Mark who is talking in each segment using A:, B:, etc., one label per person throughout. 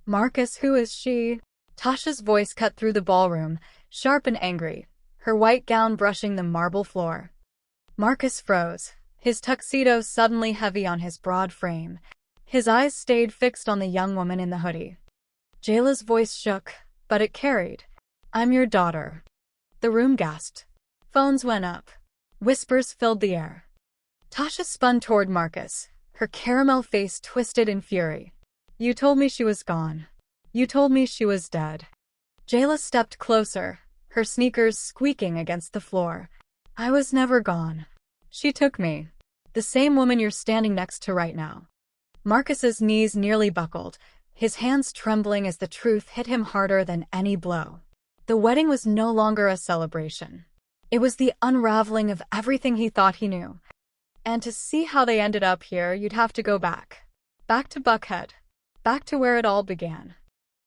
A: "Marcus, who is she?" Tasha's voice cut through the ballroom, sharp and angry, her white gown brushing the marble floor. Marcus froze, his tuxedo suddenly heavy on his broad frame. His eyes stayed fixed on the young woman in the hoodie. Jayla's voice shook, but it carried. "I'm your daughter." The room gasped. Phones went up. Whispers filled the air. Tasha spun toward Marcus, her caramel face twisted in fury. "You told me she was gone. You told me she was dead." Jayla stepped closer, her sneakers squeaking against the floor. "I was never gone. She took me. The same woman you're standing next to right now." Marcus's knees nearly buckled, his hands trembling as the truth hit him harder than any blow. The wedding was no longer a celebration. It was the unraveling of everything he thought he knew. And to see how they ended up here, you'd have to go back. Back to Buckhead. Back to where it all began.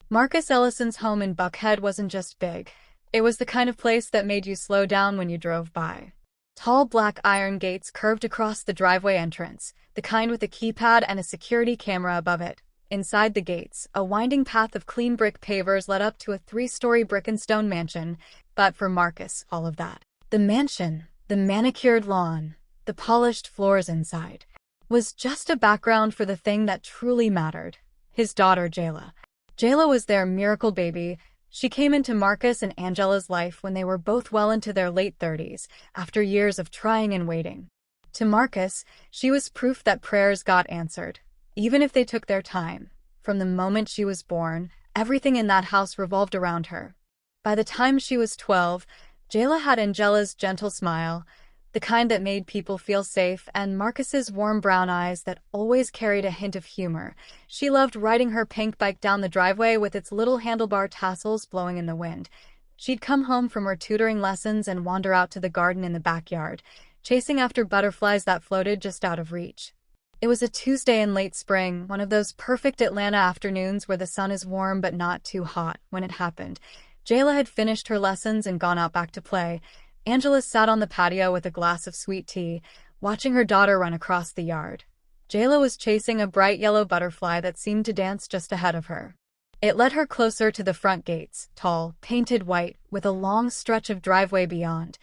A: Marcus Ellison's home in Buckhead wasn't just big. It was the kind of place that made you slow down when you drove by. Tall black iron gates curved across the driveway entrance, the kind with a keypad and a security camera above it. Inside the gates, a winding path of clean brick pavers led up to a 3-story brick and stone mansion. But for Marcus, all of that, the mansion, the manicured lawn, the polished floors inside, was just a background for the thing that truly mattered: his daughter Jayla. Jayla was their miracle baby. She came into Marcus and Angela's life when they were both well into their late 30s, after years of trying and waiting. To Marcus, she was proof that prayers got answered, even if they took their time. From the moment she was born, everything in that house revolved around her. By the time she was 12, Jayla had Angela's gentle smile, the kind that made people feel safe, and Marcus's warm brown eyes that always carried a hint of humor. She loved riding her pink bike down the driveway with its little handlebar tassels blowing in the wind. She'd come home from her tutoring lessons and wander out to the garden in the backyard, chasing after butterflies that floated just out of reach. It was a Tuesday in late spring, one of those perfect Atlanta afternoons where the sun is warm but not too hot. When it happened, Jayla had finished her lessons and gone out back to play. Angela sat on the patio with a glass of sweet tea, watching her daughter run across the yard. Jayla was chasing a bright yellow butterfly that seemed to dance just ahead of her. It led her closer to the front gates, tall, painted white, with a long stretch of driveway beyond.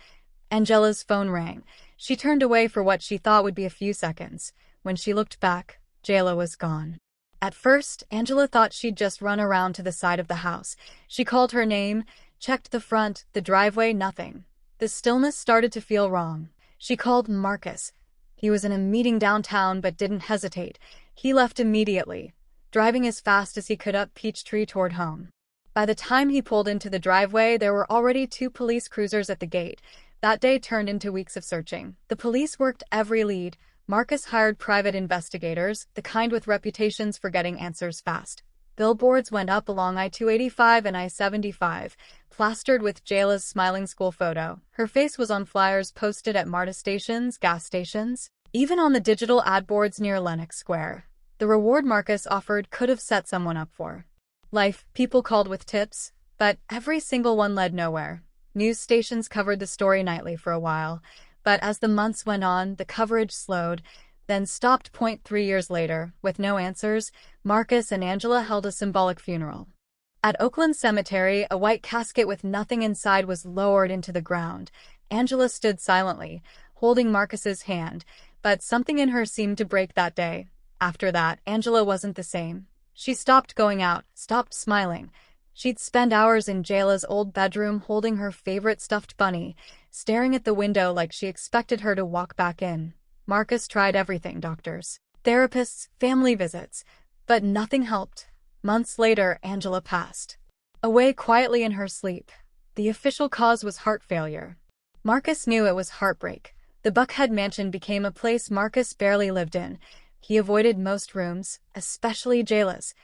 A: Angela's phone rang. She turned away for what she thought would be a few seconds. When she looked back, Jayla was gone. At first, Angela thought she'd just run around to the side of the house. She called her name, checked the front, the driveway, nothing. The stillness started to feel wrong. She called Marcus. He was in a meeting downtown but didn't hesitate. He left immediately, driving as fast as he could up Peachtree toward home. By the time he pulled into the driveway, there were already 2 police cruisers at the gate. That day turned into weeks of searching. The police worked every lead. Marcus hired private investigators, the kind with reputations for getting answers fast. Billboards went up along I-285 and I-75, plastered with Jayla's smiling school photo. Her face was on flyers posted at MARTA stations, gas stations, even on the digital ad boards near Lenox Square. The reward Marcus offered could have set someone up for life. People called with tips, but every single one led nowhere. News stations covered the story nightly for a while, but as the months went on, the coverage slowed, then stopped. 3 years later, with no answers, Marcus and Angela held a symbolic funeral. At Oakland Cemetery, a white casket with nothing inside was lowered into the ground. Angela stood silently, holding Marcus's hand, but something in her seemed to break that day. After that, Angela wasn't the same. She stopped going out, stopped smiling. She'd spend hours in Jayla's old bedroom holding her favorite stuffed bunny, staring at the window like she expected her to walk back in. Marcus tried everything: doctors, therapists, family visits, but nothing helped. Months later, Angela passed away quietly in her sleep. The official cause was heart failure. Marcus knew it was heartbreak. The Buckhead mansion became a place Marcus barely lived in. He avoided most rooms, especially Jayla's.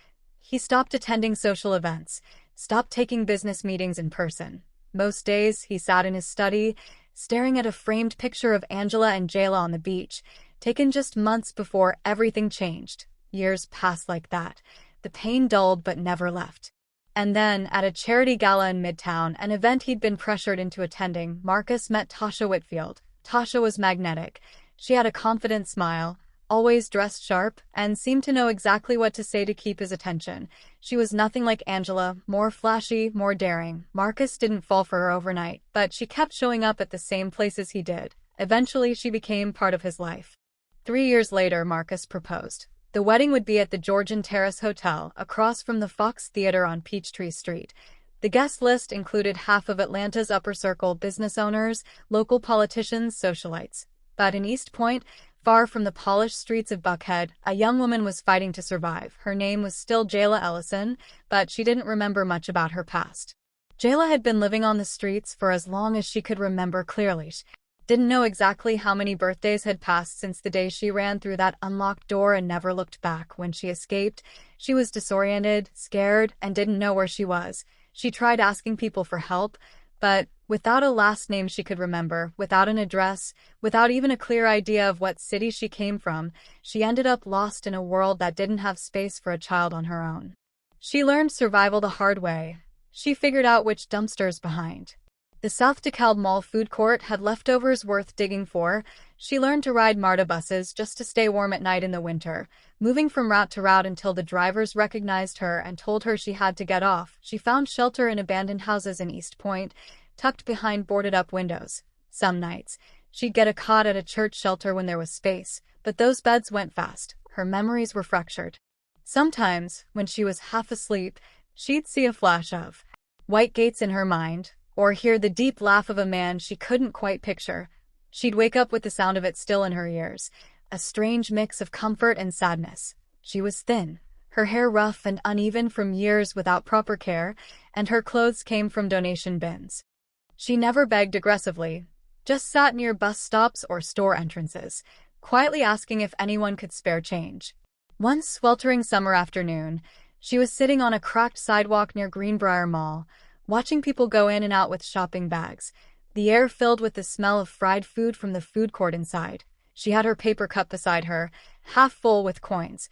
A: He stopped attending social events, stopped taking business meetings in person. Most days, he sat in his study, staring at a framed picture of Angela and Jayla on the beach, taken just months before everything changed. Years passed like that. The pain dulled but never left. And then, at a charity gala in Midtown, an event he'd been pressured into attending, Marcus met Tasha Whitfield. Tasha was magnetic. She had a confident smile, always dressed sharp, and seemed to know exactly what to say to keep his attention. She was nothing like Angela, more flashy, more daring. Marcus didn't fall for her overnight, but she kept showing up at the same places he did. Eventually, she became part of his life. 3 years later, Marcus proposed. The wedding would be at the Georgian Terrace Hotel, across from the Fox Theater on Peachtree Street. The guest list included half of Atlanta's upper circle business owners, local politicians, socialites. But in East Point, far from the polished streets of Buckhead, a young woman was fighting to survive. Her name was still Jayla Ellison, but she didn't remember much about her past. Jayla had been living on the streets for as long as she could remember clearly. She didn't know exactly how many birthdays had passed since the day she ran through that unlocked door and never looked back. When she escaped, she was disoriented, scared, and didn't know where she was. She tried asking people for help, but without a last name she could remember, without an address, without even a clear idea of what city she came from, she ended up lost in a world that didn't have space for a child on her own. She learned survival the hard way. She figured out which dumpsters behind the South DeKalb Mall food court had leftovers worth digging for. She learned to ride MARTA buses just to stay warm at night in the winter, moving from route to route until the drivers recognized her and told her she had to get off. She found shelter in abandoned houses in East Point, tucked behind boarded-up windows. Some nights, she'd get a cot at a church shelter when there was space, but those beds went fast. Her memories were fractured. Sometimes, when she was half asleep, she'd see a flash of white gates in her mind, or hear the deep laugh of a man she couldn't quite picture. She'd wake up with the sound of it still in her ears, a strange mix of comfort and sadness. She was thin, her hair rough and uneven from years without proper care, and her clothes came from donation bins. She never begged aggressively, just sat near bus stops or store entrances, quietly asking if anyone could spare change. One sweltering summer afternoon, she was sitting on a cracked sidewalk near Greenbrier Mall, watching people go in and out with shopping bags, the air filled with the smell of fried food from the food court inside. She had her paper cup beside her, half full with coins.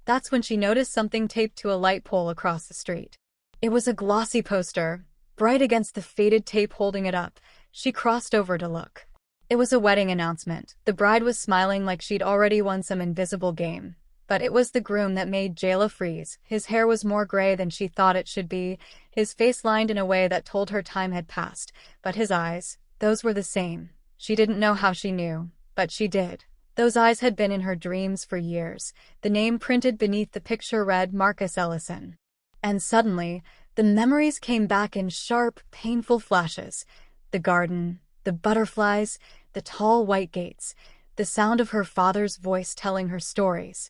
A: That's when she noticed something taped to a light pole across the street. It was a glossy poster, bright against the faded tape holding it up. She crossed over to look. It was a wedding announcement. The bride was smiling like she'd already won some invisible game. But it was the groom that made Jayla freeze. His hair was more gray than she thought it should be, his face lined in a way that told her time had passed. But his eyes, those were the same. She didn't know how she knew, but she did. Those eyes had been in her dreams for years. The name printed beneath the picture read Marcus Ellison. And suddenly, the memories came back in sharp, painful flashes. The garden, the butterflies, the tall white gates, the sound of her father's voice telling her stories.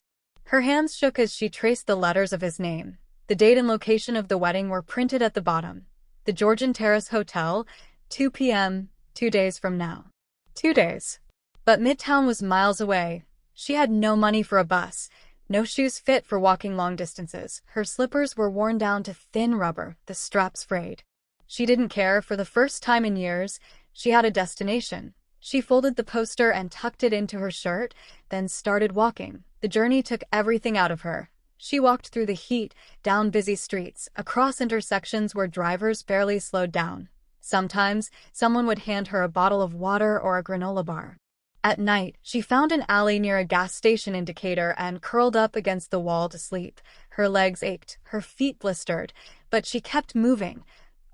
A: Her hands shook as she traced the letters of his name. The date and location of the wedding were printed at the bottom. The Georgian Terrace Hotel, 2 p.m., 2 days from now. 2 days. But Midtown was miles away. She had no money for a bus, no shoes fit for walking long distances. Her slippers were worn down to thin rubber, the straps frayed. She didn't care. For the first time in years, she had a destination. She folded the poster and tucked it into her shirt, then started walking. The journey took everything out of her. She walked through the heat, down busy streets, across intersections where drivers barely slowed down. Sometimes, someone would hand her a bottle of water or a granola bar. At night, she found an alley near a gas station indicator and curled up against the wall to sleep. Her legs ached, her feet blistered, but she kept moving.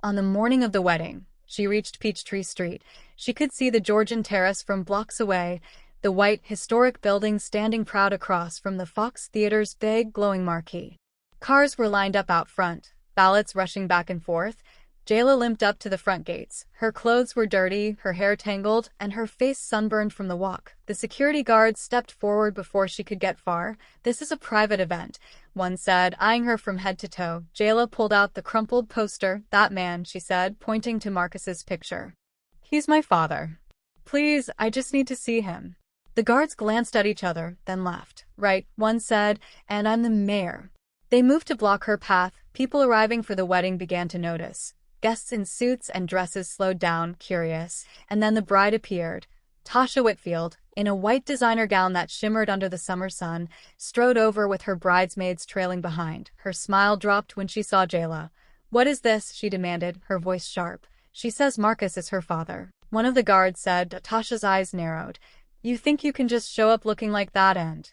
A: On the morning of the wedding, she reached Peachtree Street. She could see the Georgian Terrace from blocks away, the white, historic building standing proud across from the Fox Theater's big, glowing marquee. Cars were lined up out front, ballots rushing back and forth. Jayla limped up to the front gates. Her clothes were dirty, her hair tangled, and her face sunburned from the walk. The security guards stepped forward before she could get far. "This is a private event," one said, eyeing her from head to toe. Jayla pulled out the crumpled poster. "That man," she said, pointing to Marcus's picture. "He's my father. Please, I just need to see him." The guards glanced at each other, then left. "Right," one said, "and I'm the mayor." They moved to block her path. People arriving for the wedding began to notice. Guests in suits and dresses slowed down, curious, and then the bride appeared. Tasha Whitfield, in a white designer gown that shimmered under the summer sun, strode over with her bridesmaids trailing behind. Her smile dropped when she saw Jayla. "What is this?" she demanded, her voice sharp. "She says Marcus is her father." One of the guards said. Tasha's eyes narrowed. "You think you can just show up looking like that and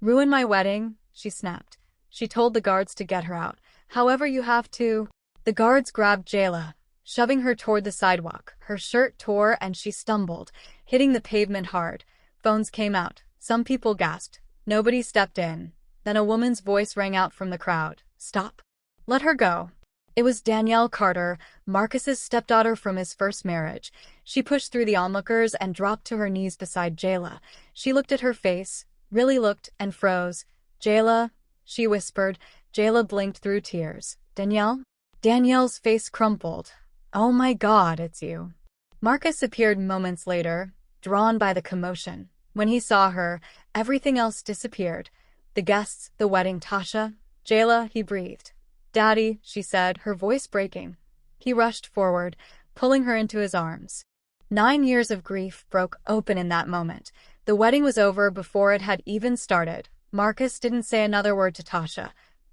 A: Ruin my wedding, she snapped. She told the guards to get her out. However you have to. The guards grabbed Jayla, shoving her toward the sidewalk. Her shirt tore and she stumbled, hitting the pavement hard. Phones came out. Some people gasped. Nobody stepped in. Then a woman's voice rang out from the crowd. Stop. Let her go. It was Danielle Carter, Marcus's stepdaughter from his first marriage. She pushed through the onlookers and dropped to her knees beside Jayla. She looked at her face, really looked, and froze. Jayla, she whispered. Jayla blinked through tears. Danielle? Danielle's face crumpled. Oh my God, it's you. Marcus appeared moments later, drawn by the commotion. When he saw her, everything else disappeared. The guests, the wedding, Tasha. Jayla, he breathed. Daddy, she said, her voice breaking. He rushed forward, pulling her into his arms. 9 years of grief broke open in that moment. The wedding was over before it had even started. Marcus didn't say another word to Tasha.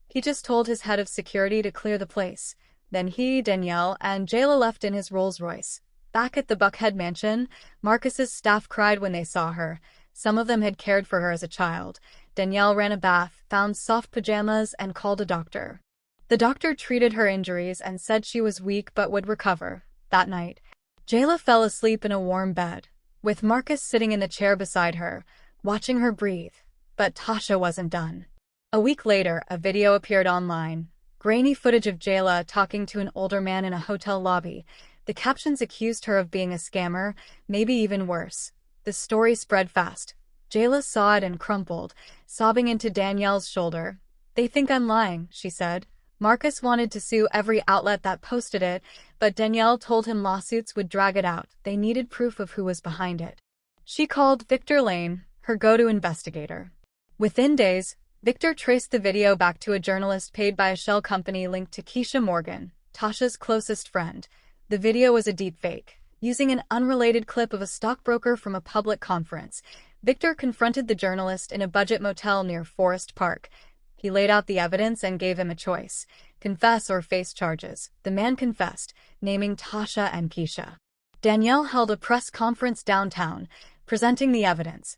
A: He just told his head of security to clear the place. Then he, Danielle, and Jayla left in his Rolls-Royce. Back at the Buckhead mansion, Marcus's staff cried when they saw her. Some of them had cared for her as a child. Danielle ran a bath, found soft pajamas, and called a doctor. The doctor treated her injuries and said she was weak but would recover. That night, Jayla fell asleep in a warm bed, with Marcus sitting in the chair beside her, watching her breathe. But Tasha wasn't done. A week later, a video appeared online. Grainy footage of Jayla talking to an older man in a hotel lobby. The captions accused her of being a scammer, maybe even worse. The story spread fast. Jayla saw it and crumpled, sobbing into Danielle's shoulder. They think I'm lying, she said. Marcus wanted to sue every outlet that posted it, but Danielle told him lawsuits would drag it out. They needed proof of who was behind it. She called Victor Lane, her go-to investigator. Within days, Victor traced the video back to a journalist paid by a shell company linked to Keisha Morgan, Tasha's closest friend. The video was a deepfake, using an unrelated clip of a stockbroker from a public conference. Victor confronted the journalist in a budget motel near Forest Park. He laid out the evidence and gave him a choice: confess or face charges. The man confessed, naming Tasha and Keisha. Danielle held a press conference downtown, presenting the evidence.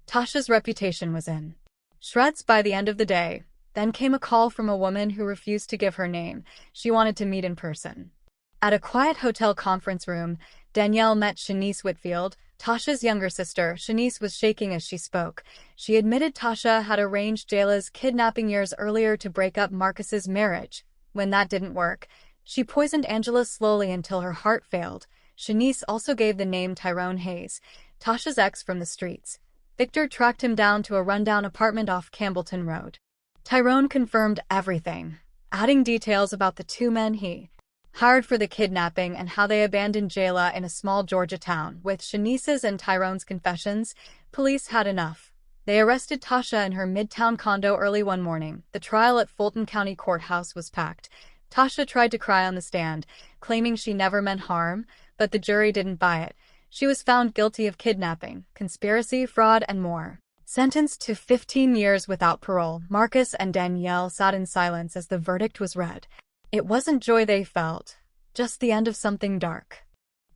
A: Tasha's reputation was in shreds by the end of the day. Then came a call from a woman who refused to give her name. She wanted to meet in person. At a quiet hotel conference room, Danielle met Shanice Whitfield, Tasha's younger sister. Shanice was shaking as she spoke. She admitted Tasha had arranged Jayla's kidnapping years earlier to break up Marcus's marriage. When that didn't work, she poisoned Angela slowly until her heart failed. Shanice also gave the name Tyrone Hayes, Tasha's ex from the streets. Victor tracked him down to a rundown apartment off Campbellton Road. Tyrone confirmed everything, adding details about the two men he hired for the kidnapping and how they abandoned Jayla in a small Georgia town. With Shanice's and Tyrone's confessions, police had enough. They arrested Tasha in her Midtown condo early one morning. The trial at Fulton County Courthouse was packed. Tasha tried to cry on the stand, claiming she never meant harm, but the jury didn't buy it. She was found guilty of kidnapping, conspiracy, fraud, and more. Sentenced to 15 years without parole, Marcus and Danielle sat in silence as the verdict was read. It wasn't joy they felt, just the end of something dark.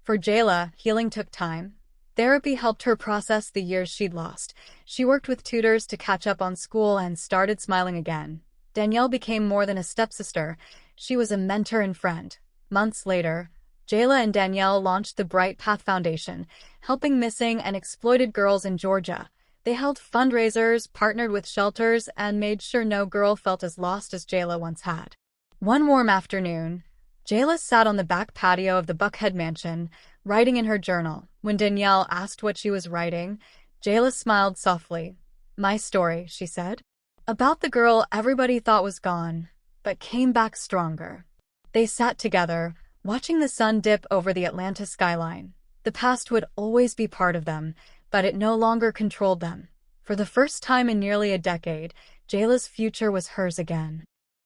A: For Jayla, healing took time. Therapy helped her process the years she'd lost. She worked with tutors to catch up on school and started smiling again. Danielle became more than a stepsister. She was a mentor and friend. Months later, Jayla and Danielle launched the Bright Path Foundation, helping missing and exploited girls in Georgia. They held fundraisers, partnered with shelters, and made sure no girl felt as lost as Jayla once had. One warm afternoon, Jayla sat on the back patio of the Buckhead mansion, writing in her journal. When Danielle asked what she was writing, Jayla smiled softly. My story, she said. About the girl everybody thought was gone, but came back stronger. They sat together, watching the sun dip over the Atlanta skyline. The past would always be part of them, but it no longer controlled them. For the first time in nearly a decade, Jayla's future was hers again.